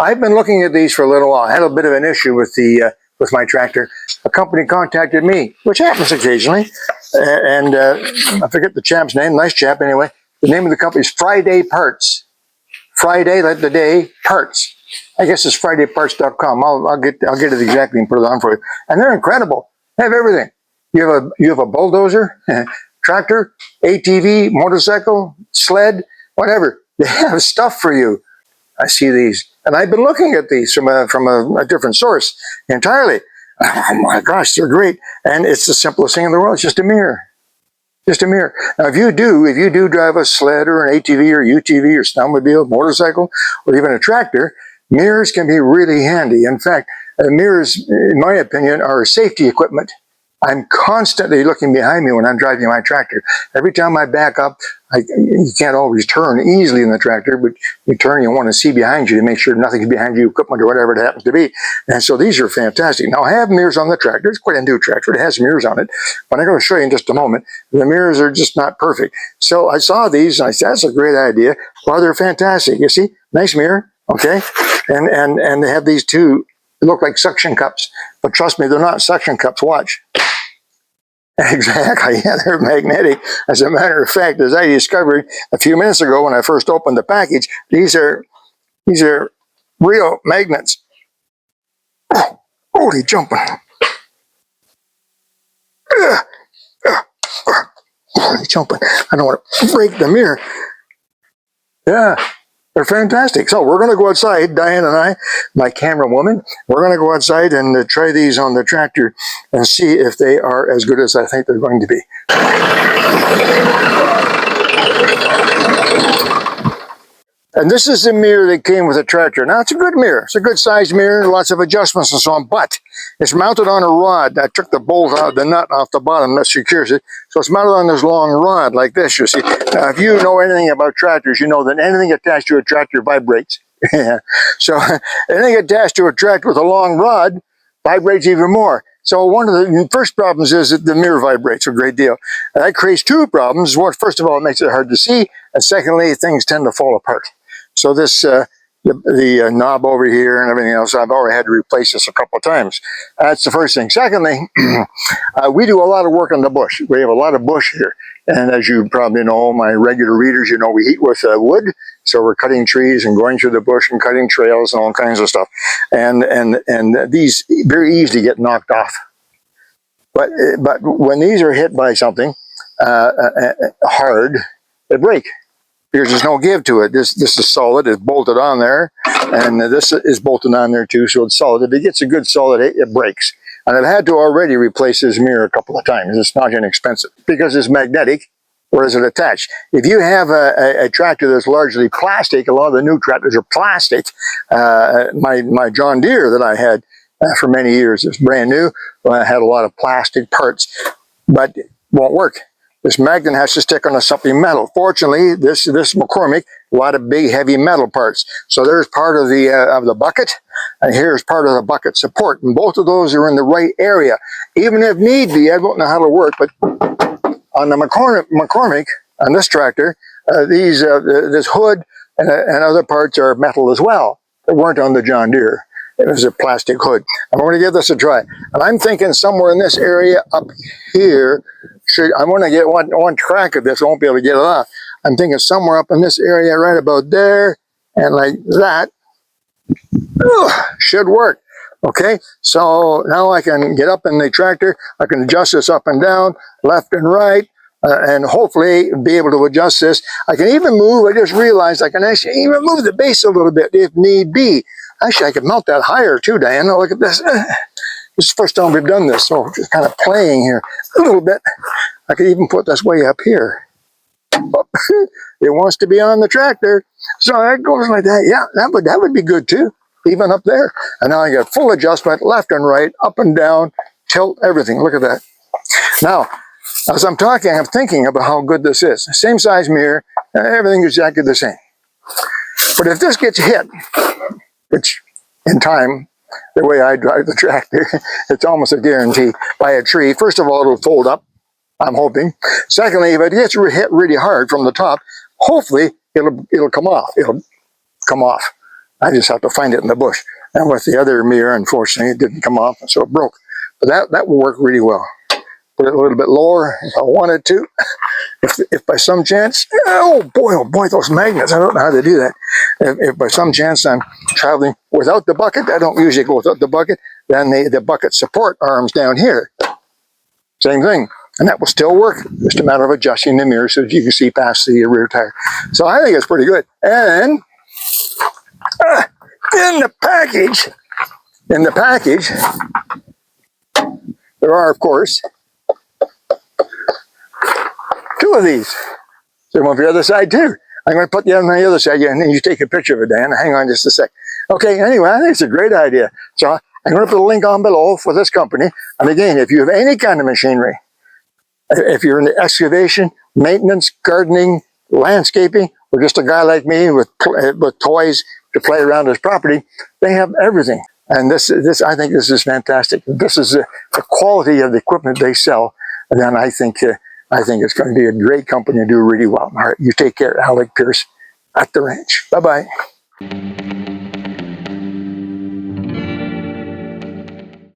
I've been looking at these for a little while. I had a bit of an issue with with my tractor. A company contacted me, which happens occasionally, and I forget the chap's name. Nice chap, anyway. The name of the company is FridayParts. Friday, like the day, parts. I guess it's FridayParts.com. I'll get it exactly and put it on for you. And they're incredible. They have everything. You have a bulldozer, tractor, ATV, motorcycle, sled, whatever. They have stuff for you. I see these, and I've been looking at these from a different source entirely. Oh my gosh, they're great, and it's the simplest thing in the world. It's just a mirror, just a mirror. Now, if you do drive a sled or an ATV or UTV or snowmobile, motorcycle, or even a tractor, mirrors can be really handy. In fact, mirrors, in my opinion, are safety equipment. I'm constantly looking behind me when I'm driving my tractor. Every time I back up, you can't always turn easily in the tractor, but you turn, you want to see behind you to make sure nothing's behind you, equipment or whatever it happens to be. And so these are fantastic. Now, I have mirrors on the tractor. It's quite a new tractor. It has mirrors on it, but I'm going to show you in just a moment. The mirrors are just not perfect. So I saw these, and I said, that's a great idea. Well, they're fantastic. You see, nice mirror, okay? And they have these two, they look like suction cups, but trust me, they're not suction cups. Watch. Exactly, yeah, they're magnetic. As a matter of fact, as I discovered a few minutes ago when I first opened the package, these are real magnets. Oh, holy jumping. Holy jumping. I don't want to break the mirror. Yeah. They're fantastic. So we're going to go outside, Diane and I, my camera woman, we're going to go outside and try these on the tractor and see if they are as good as I think they're going to be. And this is the mirror that came with the tractor. Now, it's a good mirror. It's a good sized mirror, lots of adjustments and so on, but it's mounted on a rod. I took the bolt out, the nut off the bottom that secures it. So it's mounted on this long rod like this, you see. Now, if you know anything about tractors, you know that anything attached to a tractor vibrates. So anything attached to a tractor with a long rod vibrates even more. So one of the first problems is that the mirror vibrates a great deal. And that creates two problems. One, first of all, it makes it hard to see. And secondly, things tend to fall apart. So this, the knob over here and everything else, I've already had to replace this a couple of times. That's the first thing. Secondly, we do a lot of work in the bush. We have a lot of bush here. And as you probably know, my regular readers, you know, we heat with wood. So we're cutting trees and going through the bush and cutting trails and all kinds of stuff. And these very easily get knocked off. But when these are hit by something hard, they break. Because there's no give to it. This is solid. It's bolted on there, and this is bolted on there too, so it's solid. If it gets a good solid hit, it breaks. And I've had to already replace this mirror a couple of times. It's not inexpensive because it's magnetic, or is it attached? If you have a tractor that's largely plastic, a lot of the new tractors are plastic. My John Deere that I had for many years, it's brand new. I had a lot of plastic parts, but it won't work. This magnet has to stick on something metal. Fortunately, this McCormick, a lot of big, heavy metal parts. So there's part of the bucket, and here's part of the bucket support. And both of those are in the right area. Even if need be, I don't know how to work, but on the McCormick, on this tractor, this hood and other parts are metal as well. They weren't on the John Deere. It was a plastic hood. I'm going to give this a try. And I'm thinking somewhere in this area up here, I want to get one crack of this. I won't be able to get it off. I'm thinking somewhere up in this area right about there and like that. Should work. Okay, so now I can get up in the tractor. I can adjust this up and down, left and right, and hopefully be able to adjust this. I can even move, I just realized I can actually even move the base a little bit if need be. Actually, I could mount that higher too, Diana. Look at this. This is the first time we've done this, so just kind of playing here a little bit. I could even put this way up here. It wants to be on the tractor, so that goes like that. Yeah, that would be good too, even up there. And now I got full adjustment, left and right, up and down, tilt, everything. Look at that. Now, as I'm talking, I'm thinking about how good this is. Same size mirror, everything is exactly the same. But if this gets hit, which in time, the way I drive the tractor, it's almost a guarantee, by a tree. First of all, it'll fold up, I'm hoping. Secondly, if it gets hit really hard from the top, hopefully it'll come off. It'll come off. I just have to find it in the bush. And with the other mirror, unfortunately, it didn't come off, so it broke. But that will work really well. Put it a little bit lower if I wanted to. If by some chance, oh boy, those magnets, I don't know how to do that. If by some chance I'm traveling without the bucket, I don't usually go without the bucket, then the bucket support arms down here. Same thing. And that will still work. Just a matter of adjusting the mirror so that you can see past the rear tire. So I think it's pretty good. And in the package, there are, of course, 2 of these. So one for the other side too. I'm going to put the other on the other side, and then you take a picture of it, Dan. Hang on just a sec. Okay, anyway, I think it's a great idea. So I'm going to put a link on below for this company. And again, if you have any kind of machinery, if you're in the excavation, maintenance, gardening, landscaping, or just a guy like me with toys to play around his property, they have everything. And this I think this is fantastic. This is the quality of the equipment they sell. And then I think it's going to be a great company and do really well. All right, you take care. ALEC Peirce at the ranch. Bye-bye.